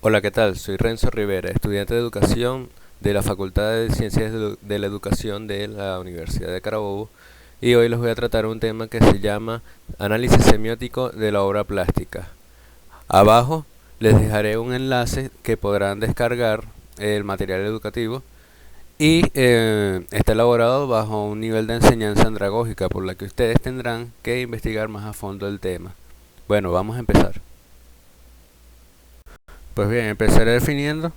Hola, ¿qué tal? Soy Renzo Rivera, estudiante de educación de la Facultad de Ciencias de la Educación de la Universidad de Carabobo, y hoy les voy a tratar un tema que se llama análisis semiótico de la obra plástica. Abajo les dejaré un enlace que podrán descargar el material educativo y está elaborado bajo un nivel de enseñanza andragógica por la que ustedes tendrán que investigar más a fondo el tema. Bueno, vamos a empezar. Pues bien, empezaré definiendo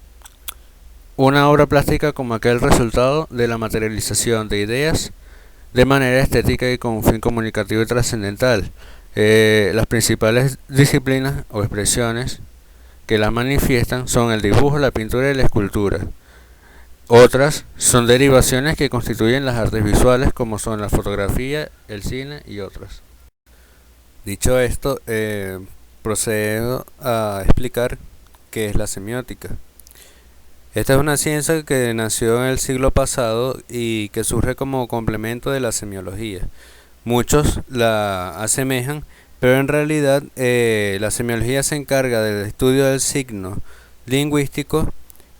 una obra plástica como aquel resultado de la materialización de ideas de manera estética y con un fin comunicativo y trascendental. Las principales disciplinas o expresiones que las manifiestan son el dibujo, la pintura y la escultura. Otras son derivaciones que constituyen las artes visuales como son la fotografía, el cine y otras. Dicho esto, procedo a explicar qué es la semiótica. Esta es una ciencia que nació en el siglo pasado y que surge como complemento de la semiología. Muchos la asemejan, pero en realidad la semiología se encarga del estudio del signo lingüístico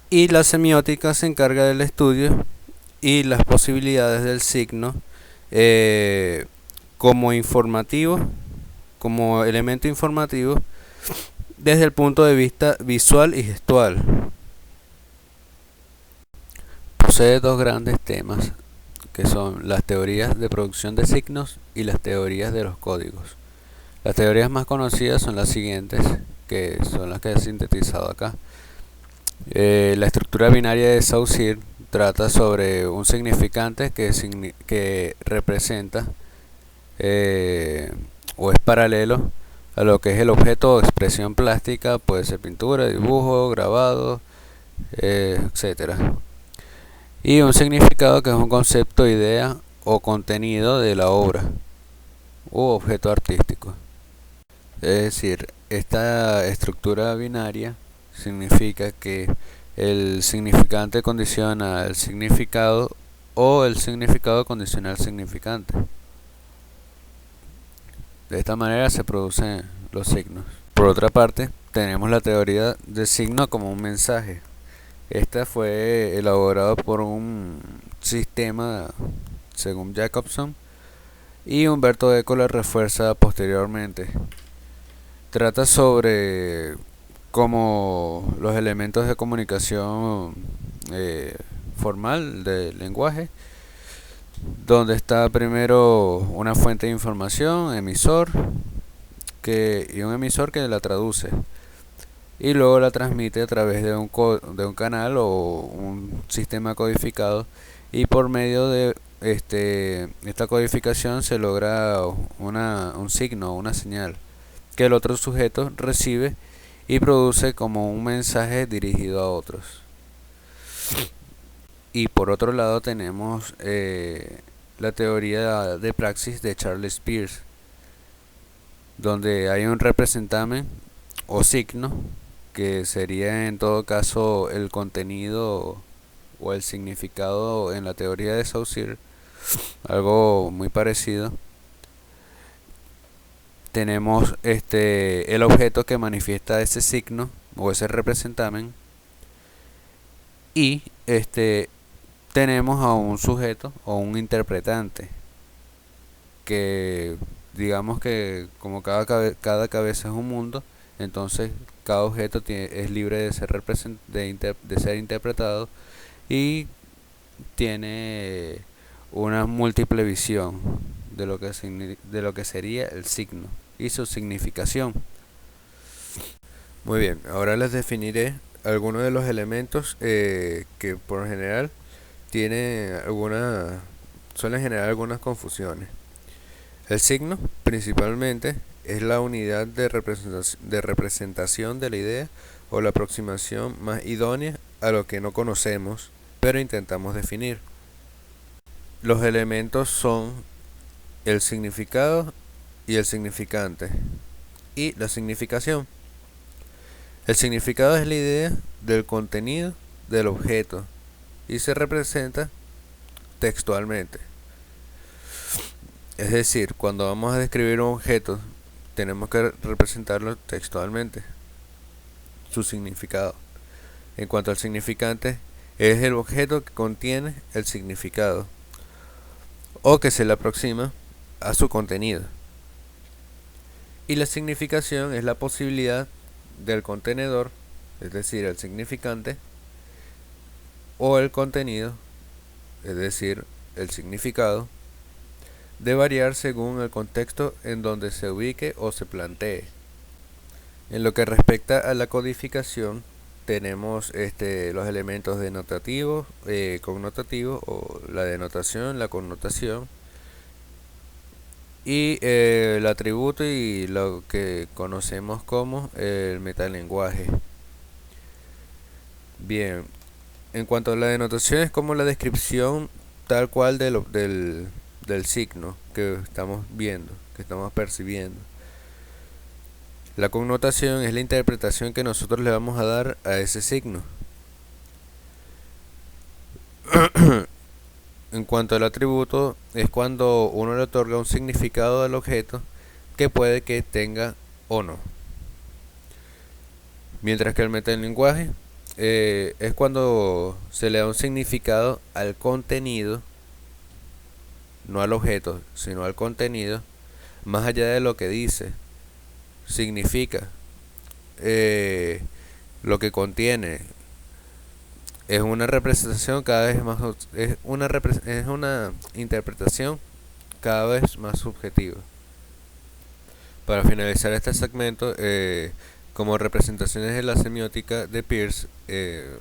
y la semiótica se encarga del estudio y las posibilidades del signo eh, como informativo, como elemento informativo desde el punto de vista visual y gestual. Posee dos grandes temas, que son las teorías de producción de signos y las teorías de los códigos. Las teorías más conocidas son las siguientes, que son las que he sintetizado acá. La estructura binaria de Saussure trata sobre un significante que representa o es paralelo a lo que es el objeto o expresión plástica, puede ser pintura, dibujo, grabado, etcétera. Y un significado que es un concepto, idea o contenido de la obra u objeto artístico. Es decir, esta estructura binaria significa que el significante condiciona el significado o el significado condiciona el significante. De esta manera se producen los signos. Por otra parte, tenemos la teoría del signo como un mensaje. Esta fue elaborada por un sistema, según Jacobson, y Humberto Eco la refuerza posteriormente. Trata sobre cómo los elementos de comunicación formal del lenguaje, donde está primero una fuente de información, emisor, y un emisor que la traduce y luego la transmite a través de un canal o un sistema codificado, y por medio de esta codificación se logra un signo, una señal que el otro sujeto recibe y produce como un mensaje dirigido a otros. Y por otro lado tenemos la teoría de praxis de Charles Peirce, donde hay un representamen o signo que sería en todo caso el contenido o el significado en la teoría de Saussure, algo muy parecido. Tenemos el objeto que manifiesta ese signo o ese representamen, y tenemos a un sujeto o un interpretante que, digamos que como cada cabeza es un mundo, entonces cada objeto es libre de ser interpretado y tiene una múltiple visión de lo que sería el signo y su significación. Muy bien, ahora les definiré algunos de los elementos que por general suelen generar algunas confusiones. El signo, principalmente, es la unidad de representación de la idea o la aproximación más idónea a lo que no conocemos, pero intentamos definir. Los elementos son el significado y el significante, y la significación. El significado es la idea del contenido del objeto y se representa textualmente. Es decir, cuando vamos a describir un objeto, tenemos que representarlo textualmente. su significado. En cuanto al significante, es el objeto que contiene el significado o que se le aproxima a su contenido. Y la significación es la posibilidad del contenedor, es decir, el significante, o el contenido, es decir, el significado, de variar según el contexto en donde se ubique o se plantee. En lo que respecta a la codificación, tenemos los elementos denotativos, connotativos, o la denotación, la connotación, y el atributo y lo que conocemos como el metalenguaje. Bien, en cuanto a la denotación, es como la descripción tal cual del signo que estamos viendo, que estamos percibiendo. La connotación es la interpretación que nosotros le vamos a dar a ese signo. En cuanto al atributo, es cuando uno le otorga un significado al objeto que puede que tenga o no. Mientras que el metalenguaje es cuando se le da un significado al contenido, no al objeto, sino al contenido, más allá de lo que dice. Significa lo que contiene. Es una representación cada vez más, es una interpretación cada vez más subjetiva. Para finalizar este segmento, como representaciones de la semiótica de Peirce, que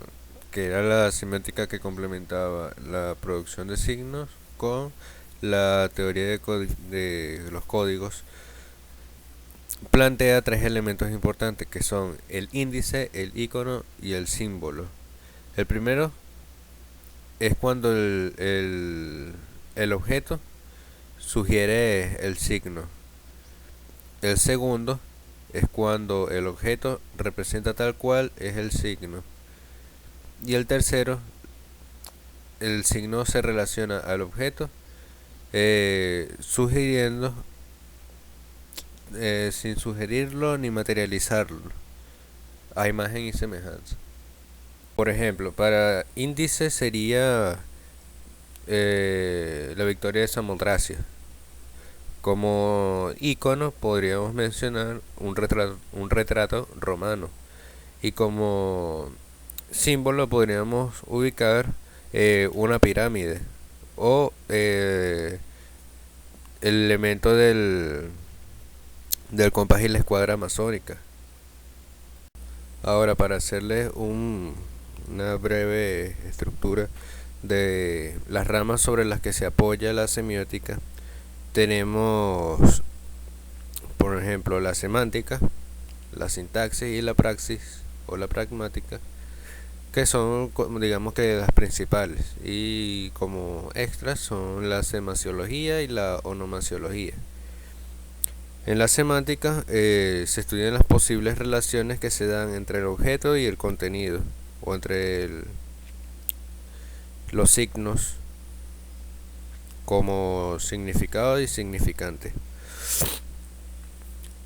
era la semiótica que complementaba la producción de signos con la teoría de los códigos, plantea tres elementos importantes que son el índice, el icono y el símbolo. El primero es cuando el objeto sugiere el signo. El segundo es cuando el objeto representa tal cual es el signo. Y el tercero, el signo se relaciona al objeto sugiriendo sin sugerirlo ni materializarlo a imagen y semejanza. Por ejemplo, para índice sería la victoria de Samotracia. Como icono podríamos mencionar un retrato romano. Y como símbolo podríamos ubicar una pirámide o el elemento del compás y la escuadra masónica. Ahora, para hacerles una breve estructura de las ramas sobre las que se apoya la semiótica, tenemos, por ejemplo, la semántica, la sintaxis y la praxis o la pragmática, que son, digamos que las principales, y como extras son la semasiología y la onomasiología. En la semántica se estudian las posibles relaciones que se dan entre el objeto y el contenido, o entre los signos como significado y significante.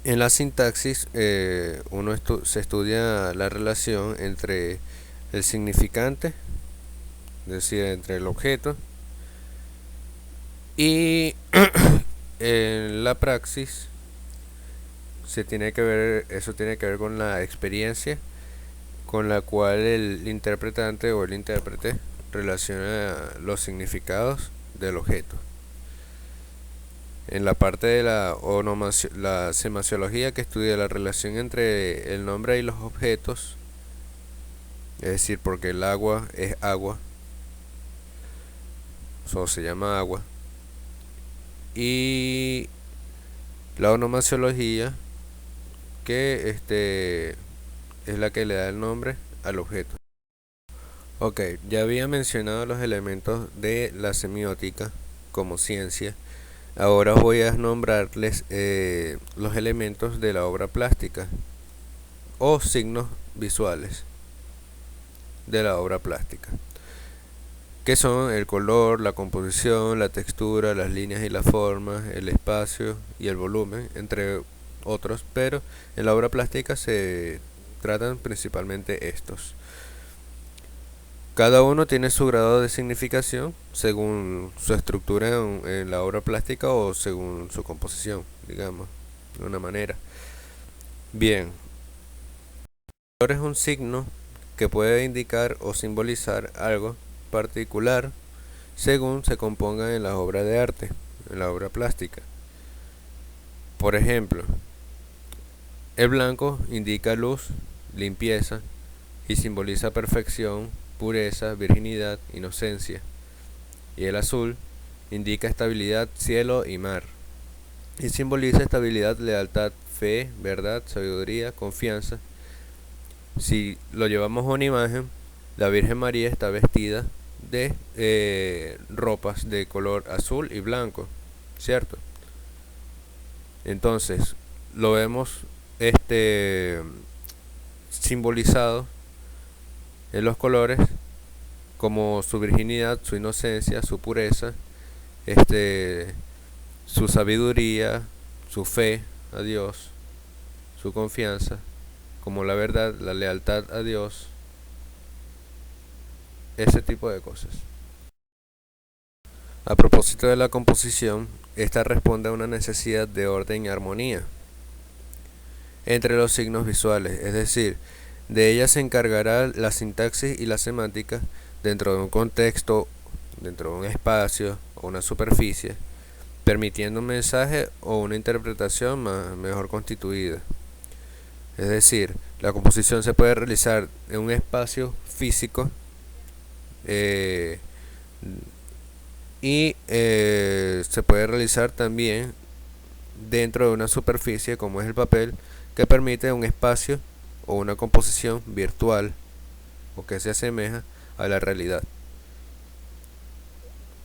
En la sintaxis se estudia la relación entre el significante, es decir, entre el objeto, y en la praxis eso tiene que ver con la experiencia con la cual el interpretante o el intérprete relaciona los significados del objeto. En la parte de la semasiología, que estudia la relación entre el nombre y los objetos, es decir, porque el agua es agua, o se llama agua, y la onomasiología, que es la que le da el nombre al objeto. Ok, ya había mencionado los elementos de la semiótica como ciencia. Ahora voy a nombrarles los elementos de la obra plástica o signos visuales de la obra plástica, que son el color, la composición, la textura, las líneas y las formas, el espacio y el volumen, entre otros, pero en la obra plástica se tratan principalmente estos. Cada uno tiene su grado de significación según su estructura en la obra plástica o según su composición, digamos, de una manera. Bien, el color es un signo que puede indicar o simbolizar algo particular según se componga en la obra de arte, en la obra plástica. Por ejemplo, el blanco indica luz, limpieza y simboliza perfección, pureza, virginidad, inocencia. Y el azul indica estabilidad, cielo y mar. Y simboliza estabilidad, lealtad, fe, verdad, sabiduría, confianza. Si lo llevamos a una imagen, la Virgen María está vestida de ropas de color azul y blanco, ¿cierto? Entonces, lo vemos simbolizado en los colores como su virginidad, su inocencia, su pureza, su sabiduría, su fe a Dios, su confianza, como la verdad, la lealtad a Dios, ese tipo de cosas. A propósito de la composición, esta responde a una necesidad de orden y armonía entre los signos visuales, es decir, de ella se encargará la sintaxis y la semántica dentro de un contexto, dentro de un espacio o una superficie, permitiendo un mensaje o una interpretación mejor constituida. Es decir, la composición se puede realizar en un espacio físico y se puede realizar también dentro de una superficie como es el papel, que permite un espacio o una composición virtual o que se asemeja a la realidad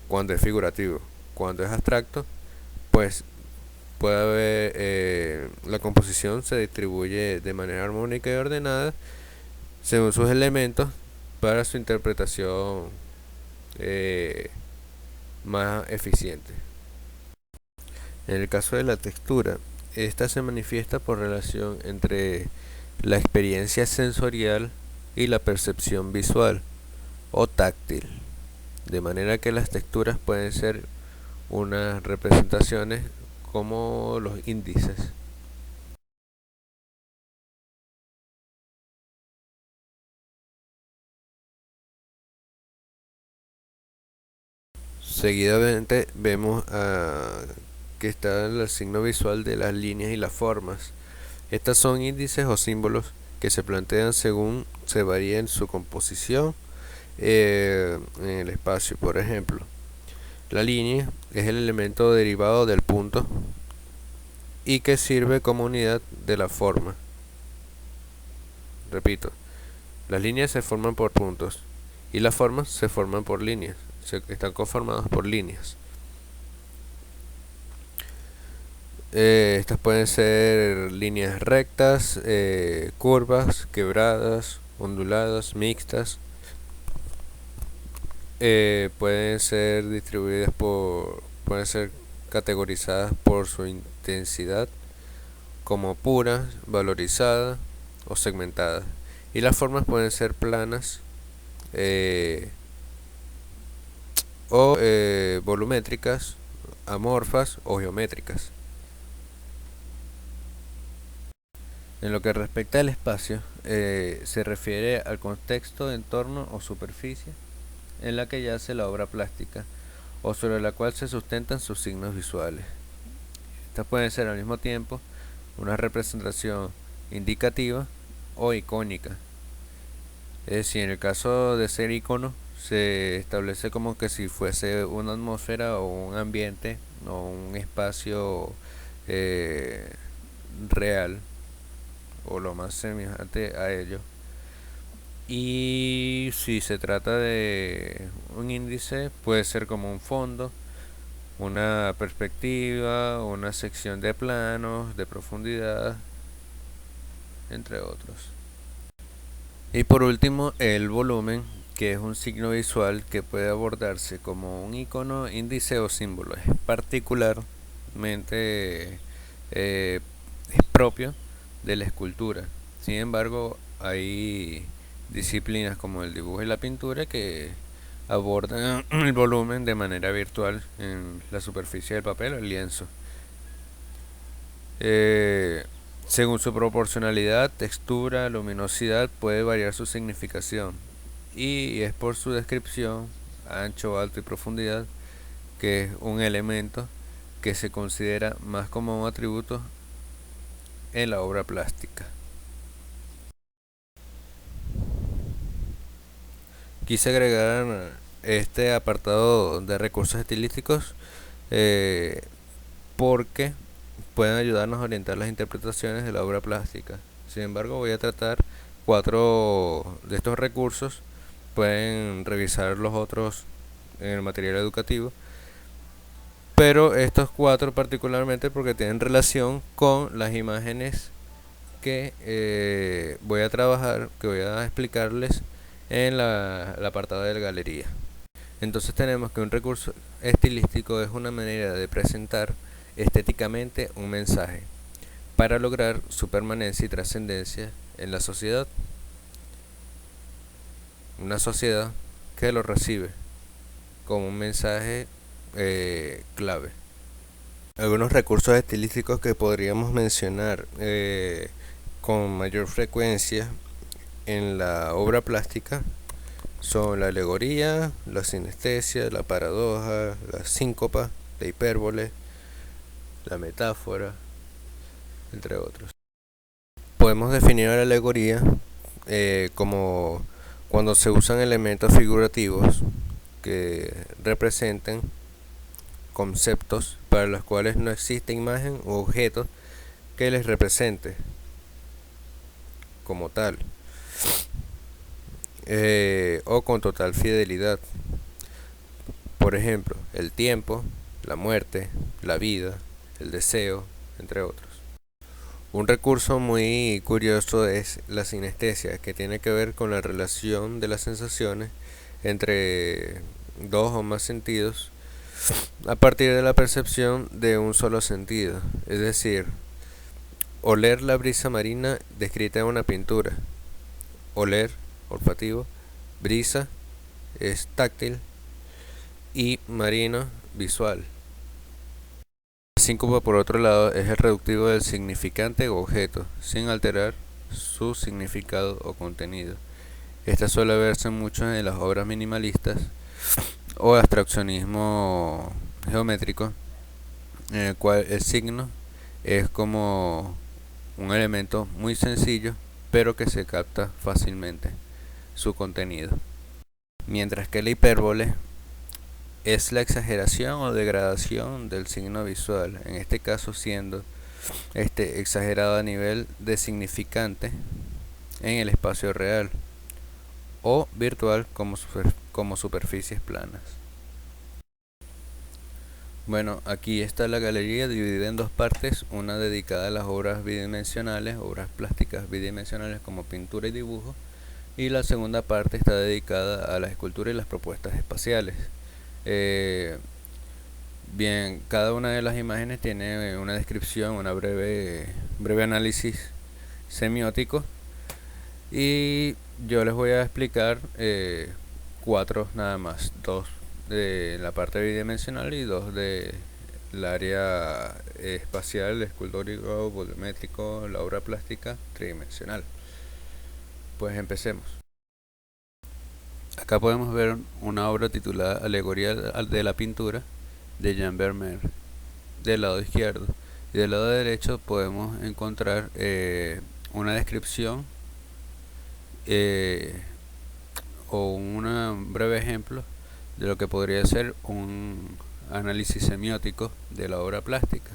cuando es figurativo. Cuando es abstracto, pues puede haber la composición se distribuye de manera armónica y ordenada según sus elementos para su interpretación más eficiente. En el caso de la textura, esta se manifiesta por relación entre la experiencia sensorial y la percepción visual o táctil, de manera que las texturas pueden ser unas representaciones como los índices. Seguidamente vemos que está el signo visual de las líneas y las formas. Estas son índices o símbolos que se plantean según se varía en su composición en el espacio. Por ejemplo, la línea es el elemento derivado del punto y que sirve como unidad de la forma. Repito, las líneas se forman por puntos y las formas se forman por líneas, están conformadas por líneas. Estas pueden ser líneas rectas, curvas, quebradas, onduladas, mixtas. Pueden ser distribuidas pueden ser categorizadas por su intensidad como puras, valorizadas o segmentadas. Y las formas pueden ser planas o volumétricas, amorfas o geométricas. En lo que respecta al espacio, se refiere al contexto, entorno o superficie en la que yace la obra plástica o sobre la cual se sustentan sus signos visuales. Estas pueden ser al mismo tiempo una representación indicativa o icónica. Es decir, en el caso de ser icono, se establece como que si fuese una atmósfera o un ambiente o un espacio real o lo más semejante a ello. Y si se trata de un índice, puede ser como un fondo, una perspectiva, una sección de planos, de profundidad, entre otros. Y por último, el volumen, que es un signo visual que puede abordarse como un icono, índice o símbolo. Es particularmente es propio de la escultura. Sin embargo, hay disciplinas como el dibujo y la pintura que abordan el volumen de manera virtual en la superficie del papel o el lienzo. Según su proporcionalidad, textura, luminosidad, puede variar su significación, y es por su descripción, ancho, alto y profundidad, que es un elemento que se considera más como un atributo en la obra plástica. Quise agregar este apartado de recursos estilísticos porque pueden ayudarnos a orientar las interpretaciones de la obra plástica. Sin embargo, voy a tratar 4 de estos recursos. Pueden revisar los otros en el material educativo, pero estos 4 particularmente porque tienen relación con las imágenes que voy a trabajar, que voy a explicarles en el apartado de la galería. Entonces tenemos que un recurso estilístico es una manera de presentar estéticamente un mensaje para lograr su permanencia y trascendencia en la sociedad. Una sociedad que lo recibe como un mensaje clave. Algunos recursos estilísticos que podríamos mencionar con mayor frecuencia en la obra plástica son la alegoría, la sinestesia, la paradoja, la síncopa, la hipérbole, la metáfora, entre otros. Podemos definir la alegoría como cuando se usan elementos figurativos que representen conceptos para los cuales no existe imagen u objeto que les represente como tal, o con total fidelidad. Por ejemplo, el tiempo, la muerte, la vida, el deseo, entre otros. Un recurso muy curioso es la sinestesia, que tiene que ver con la relación de las sensaciones entre 2 o más sentidos a partir de la percepción de un solo sentido, es decir, oler la brisa marina descrita en una pintura. Oler, olfativo, brisa es táctil y marino, visual. La síncopa, por otro lado, es el reductivo del significante o objeto, sin alterar su significado o contenido. Esta suele verse mucho en las obras minimalistas o abstraccionismo geométrico, en el cual el signo es como un elemento muy sencillo, pero que se capta fácilmente su contenido. Mientras que la hipérbole es la exageración o degradación del signo visual, en este caso siendo exagerado a nivel de significante en el espacio real o virtual como superficies planas. Bueno, aquí está la galería dividida en 2 partes, una dedicada a las obras bidimensionales, obras plásticas bidimensionales como pintura y dibujo, y la segunda parte está dedicada a la escultura y las propuestas espaciales. Bien, cada una de las imágenes tiene una descripción, una breve análisis semiótico, y yo les voy a explicar 4 nada más, 2 de la parte bidimensional y 2 de el área espacial, escultórico, volumétrico, la obra plástica tridimensional. Pues empecemos. Acá podemos ver una obra titulada Alegoría de la pintura de Jan Vermeer del lado izquierdo, y del lado derecho podemos encontrar una descripción o un breve ejemplo de lo que podría ser un análisis semiótico de la obra plástica.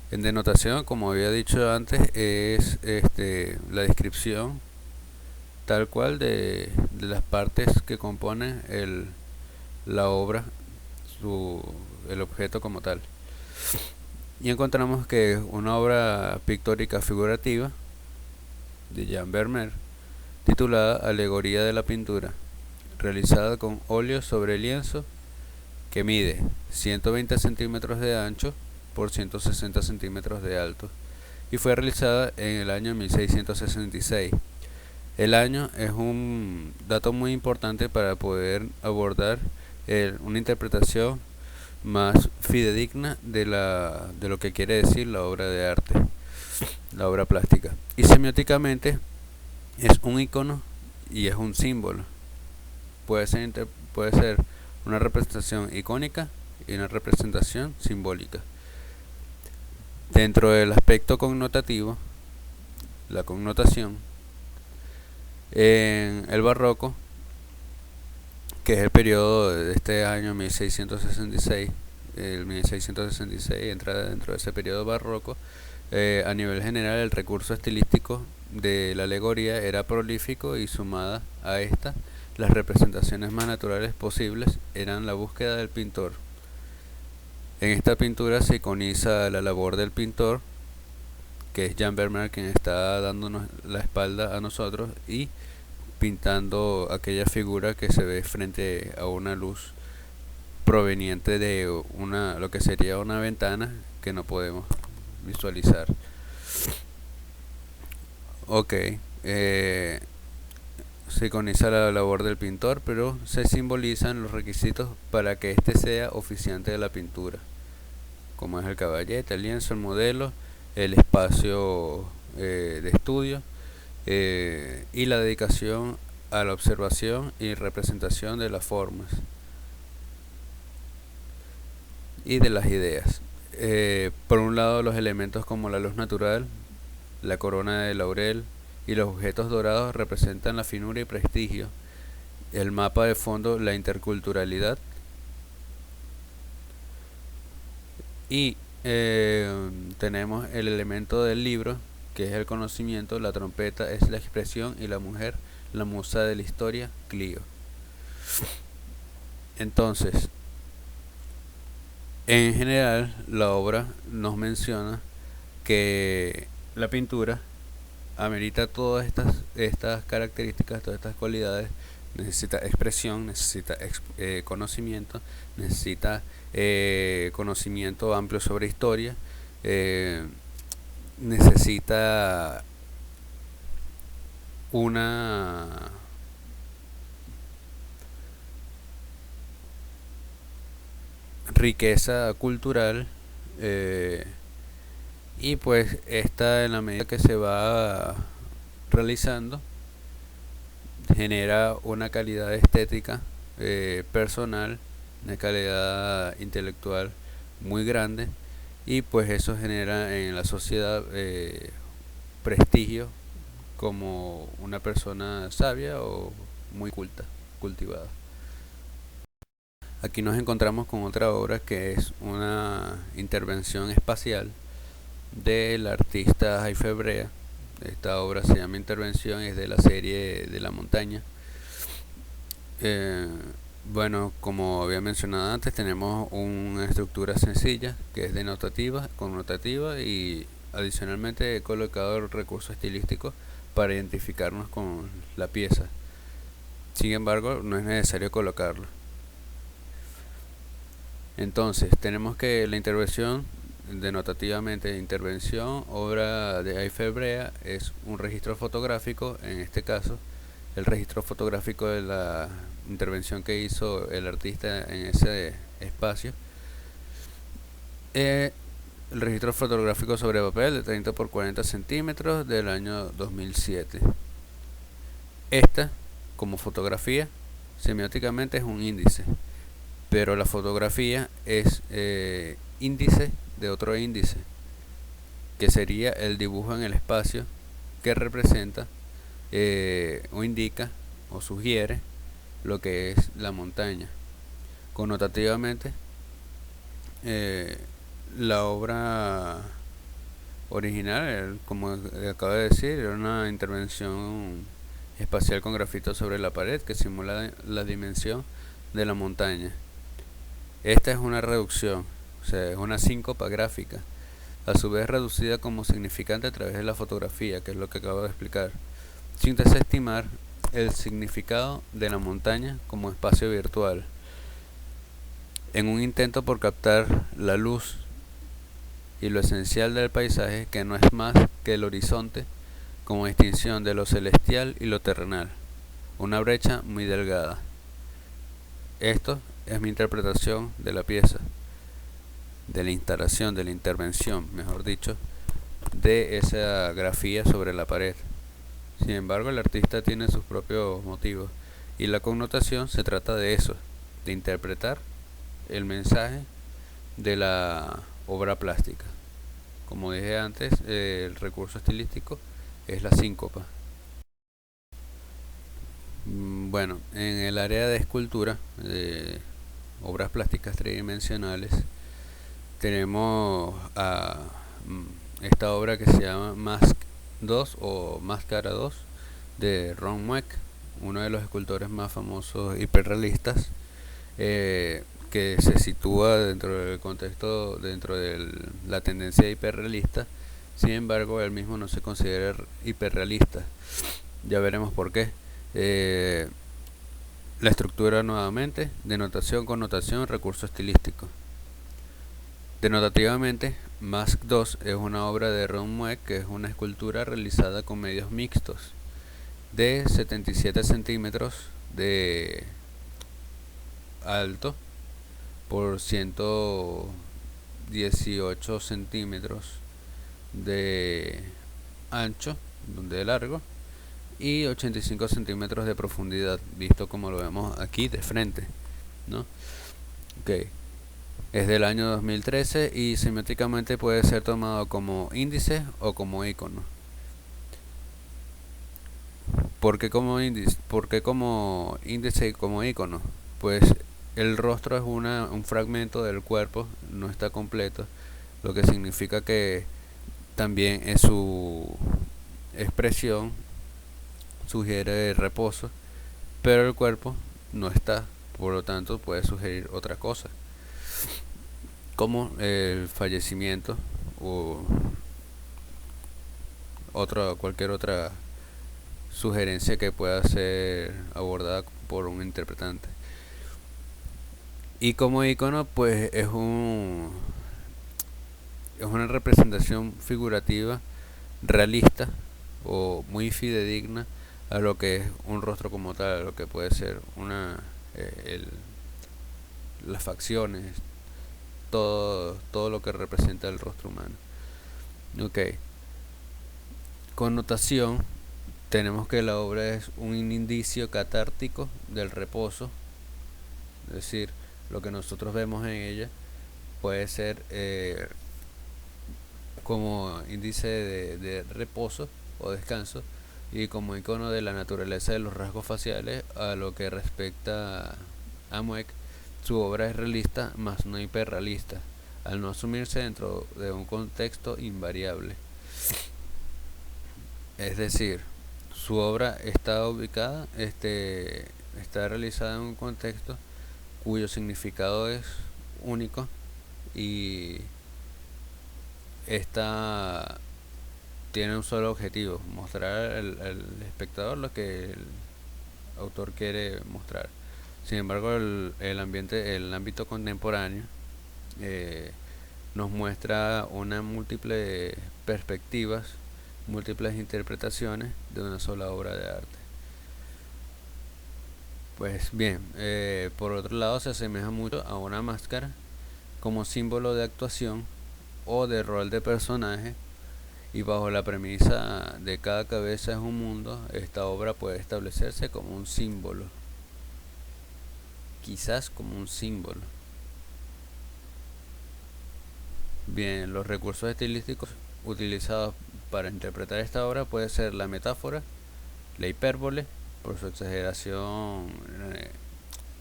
En denotación, como había dicho antes, es la descripción tal cual de las partes que componen la obra, el objeto como tal. Y encontramos que es una obra pictórica figurativa de Jan Vermeer titulada Alegoría de la pintura, realizada con óleo sobre lienzo, que mide 120 centímetros de ancho por 160 centímetros de alto, y fue realizada en el año 1666. El año es un dato muy importante para poder abordar una interpretación más fidedigna de lo que quiere decir la obra de arte, la obra plástica. Y semióticamente es un icono y es un símbolo. Puede ser una representación icónica y una representación simbólica. Dentro del aspecto connotativo, la connotación, en el barroco, que es el periodo de este año 1666, el 1666 entra dentro de ese periodo barroco. A nivel general, el recurso estilístico de la alegoría era prolífico y sumada a esta, las representaciones más naturales posibles eran la búsqueda del pintor. En esta pintura se iconiza la labor del pintor, que es Jan Vermeer, quien está dándonos la espalda a nosotros y pintando aquella figura que se ve frente a una luz proveniente de lo que sería una ventana que no podemos visualizar. Ok, se iconiza la labor del pintor, pero se simbolizan los requisitos para que éste sea oficiante de la pintura, como es el caballete, el lienzo, el modelo, el espacio de estudio y la dedicación a la observación y representación de las formas y de las ideas. Por un lado, los elementos como la luz natural, la corona de laurel y los objetos dorados representan la finura y prestigio. El mapa de fondo, la interculturalidad. Y tenemos el elemento del libro, que es el conocimiento, la trompeta es la expresión y la mujer, la musa de la historia, Clio. Entonces, en general, la obra nos menciona que la pintura amerita todas estas características, todas estas cualidades. Necesita expresión, necesita conocimiento, necesita conocimiento amplio sobre historia, necesita una riqueza cultural, y pues esta, en la medida que se va realizando, genera una calidad estética personal, una calidad intelectual muy grande, y pues eso genera en la sociedad prestigio como una persona sabia o muy culta, cultivada. Aquí nos encontramos con otra obra que es una intervención espacial del artista Jaife Brea. Esta obra se llama Intervención, es de la serie de la montaña. Bueno, como había mencionado antes, tenemos una estructura sencilla que es denotativa, connotativa, y adicionalmente he colocado el recurso estilístico para identificarnos con la pieza. Sin embargo, no es necesario colocarlo. Entonces, tenemos que la intervención, denotativamente intervención, obra de Jaife Brea, es un registro fotográfico, en este caso, el registro fotográfico de la intervención que hizo el artista en ese espacio. El registro fotográfico sobre papel de 30 por 40 centímetros del año 2007. Esta, como fotografía, semióticamente es un índice, pero la fotografía es índice de otro índice, que sería el dibujo en el espacio que representa o indica o sugiere lo que es la montaña. Connotativamente, la obra original, como acabo de decir, era una intervención espacial con grafito sobre la pared que simula la dimensión de la montaña. Esta es una reducción, o sea, es una síncopa gráfica, a su vez reducida como significante a través de la fotografía, que es lo que acabo de explicar, sin desestimar el significado de la montaña como espacio virtual. En un intento por captar la luz y lo esencial del paisaje, que no es más que el horizonte, como distinción de lo celestial y lo terrenal, una brecha muy delgada. Esto es mi interpretación de la pieza, de la instalación, de la intervención, mejor dicho, de esa grafía sobre la pared. Sin embargo, el artista tiene sus propios motivos y la connotación se trata de eso, de interpretar el mensaje de la obra plástica. Como dije antes, el recurso estilístico es la síncopa. Bueno, en el área de escultura, de obras plásticas tridimensionales, tenemos a esta obra que se llama Mask 2 o Máscara 2 de Ron Mueck, uno de los escultores más famosos hiperrealistas, que se sitúa dentro del contexto, dentro de la tendencia hiperrealista. Sin embargo, él mismo no se considera hiperrealista. Ya veremos por qué. La estructura nuevamente, denotación, connotación, recurso estilístico. Denotativamente, Mask 2 es una obra de Ron Mueck, que es una escultura realizada con medios mixtos de 77 centímetros de alto por 118 centímetros de ancho, de largo, y 85 centímetros de profundidad, visto como lo vemos aquí de frente, ¿no? Okay. Es del año 2013 y semióticamente puede ser tomado como índice o como icono. ¿Por qué como índice? ¿Por qué como índice y como icono? Pues el rostro es un fragmento del cuerpo, no está completo, lo que significa que también es su expresión sugiere reposo, pero el cuerpo no está, por lo tanto puede sugerir otra cosa, como el fallecimiento o cualquier otra sugerencia que pueda ser abordada por un interpretante. Y como icono, pues es una representación figurativa realista o muy fidedigna a lo que es un rostro como tal, a lo que puede ser las facciones, todo lo que representa el rostro humano. Ok. Connotación, tenemos que la obra es un indicio catártico del reposo, es decir, lo que nosotros vemos en ella puede ser como índice de reposo o descanso, y como icono de la naturaleza de los rasgos faciales. A lo que respecta a Mueck, su obra es realista, mas no hiperrealista, al no asumirse dentro de un contexto invariable. Es decir, su obra está ubicada, está realizada en un contexto cuyo significado es único, y esta tiene un solo objetivo: mostrar al espectador lo que el autor quiere mostrar. Sin embargo, el ámbito contemporáneo nos muestra una múltiple perspectivas, múltiples interpretaciones de una sola obra de arte. Pues bien, por otro lado, se asemeja mucho a una máscara como símbolo de actuación o de rol de personaje, y bajo la premisa de cada cabeza es un mundo, esta obra puede establecerse como un símbolo, quizás como un símbolo. Bien, los recursos estilísticos utilizados para interpretar esta obra puede ser la metáfora, la hipérbole, por su exageración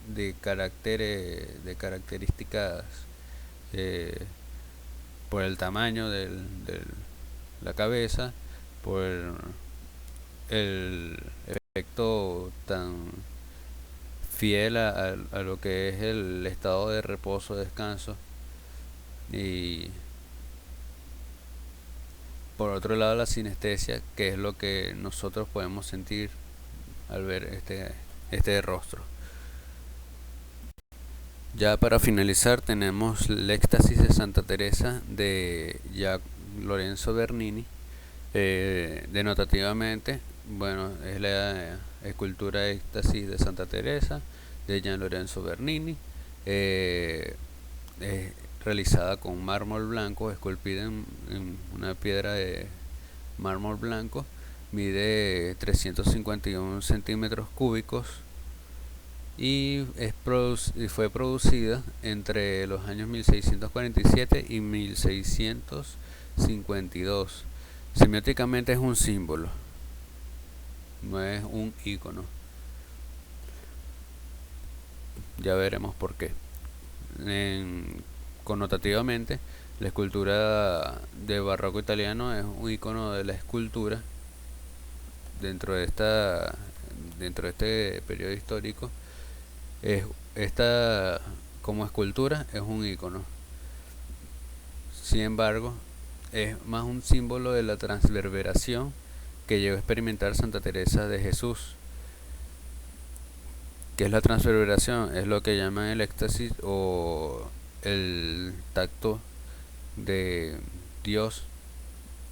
de características, por el tamaño de la cabeza, por el efecto tan fiel a lo que es el estado de reposo, descanso, y por otro lado la sinestesia, que es lo que nosotros podemos sentir al ver este rostro. Ya para finalizar, tenemos el éxtasis de Santa Teresa de Lorenzo Bernini, Denotativamente, bueno, es la escultura Éxtasis de Santa Teresa de Gian Lorenzo Bernini, es realizada con mármol blanco, esculpida en una piedra de mármol blanco, mide 351 centímetros cúbicos y fue producida entre los años 1647 y 1652. Semióticamente es un símbolo, no es un icono. Ya veremos por qué. Connotativamente, la escultura de barroco italiano es un icono de la escultura dentro de este periodo histórico. Esta como escultura es un icono. Sin embargo, es más un símbolo de la transverberación que llegó a experimentar Santa Teresa de Jesús. ¿Qué es la transverberación? Es lo que llaman el éxtasis o el tacto de Dios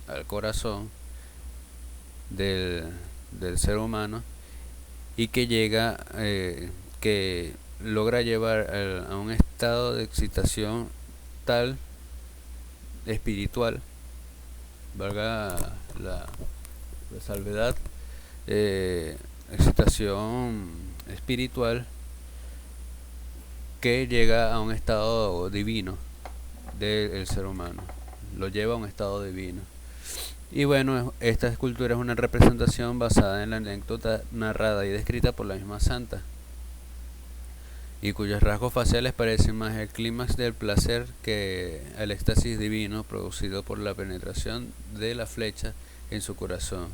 al corazón del ser humano, y que que logra llevar a un estado de excitación tal, espiritual, valga la salvedad, excitación espiritual, que llega a un estado divino del ser humano, lo lleva a un estado divino. Y bueno, esta escultura es una representación basada en la anécdota narrada y descrita por la misma santa, y cuyos rasgos faciales parecen más el clímax del placer que el éxtasis divino producido por la penetración de la flecha en su corazón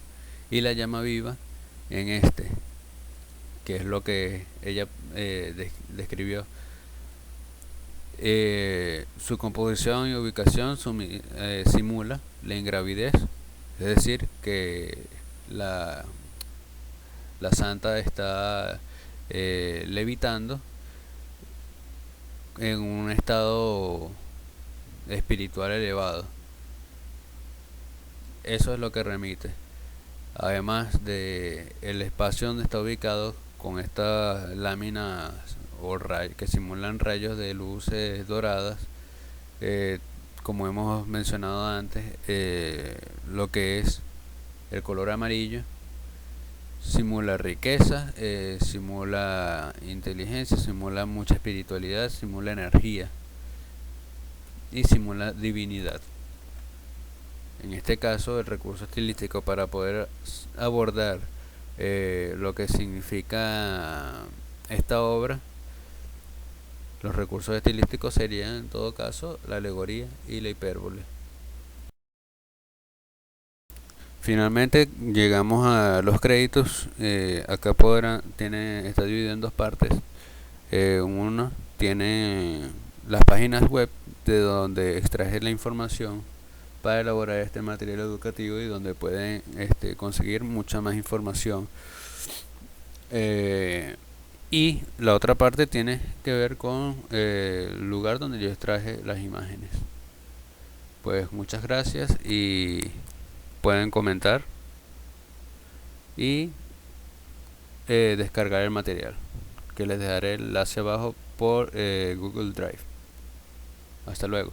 y la llama viva en este, que es lo que ella describió. Su composición y ubicación simula la ingravidez, es decir, que la santa está levitando en un estado espiritual elevado. Eso es lo que remite. Además de el espacio donde está ubicado, con estas láminas o que simulan rayos de luces doradas, como hemos mencionado antes, lo que es el color amarillo simula riqueza, simula inteligencia, simula mucha espiritualidad, simula energía y simula divinidad. En este caso, el recurso estilístico para poder abordar lo que significa esta obra, los recursos estilísticos serían en todo caso la alegoría y la hipérbole. Finalmente llegamos a los créditos. Acá está dividido en dos partes. Una tiene las páginas web de donde extraje la información para elaborar este material educativo y donde pueden conseguir mucha más información. Y la otra parte tiene que ver con el lugar donde yo extraje las imágenes. Pues muchas gracias, y pueden comentar y descargar el material, que les dejaré el enlace abajo por Google Drive. Hasta luego.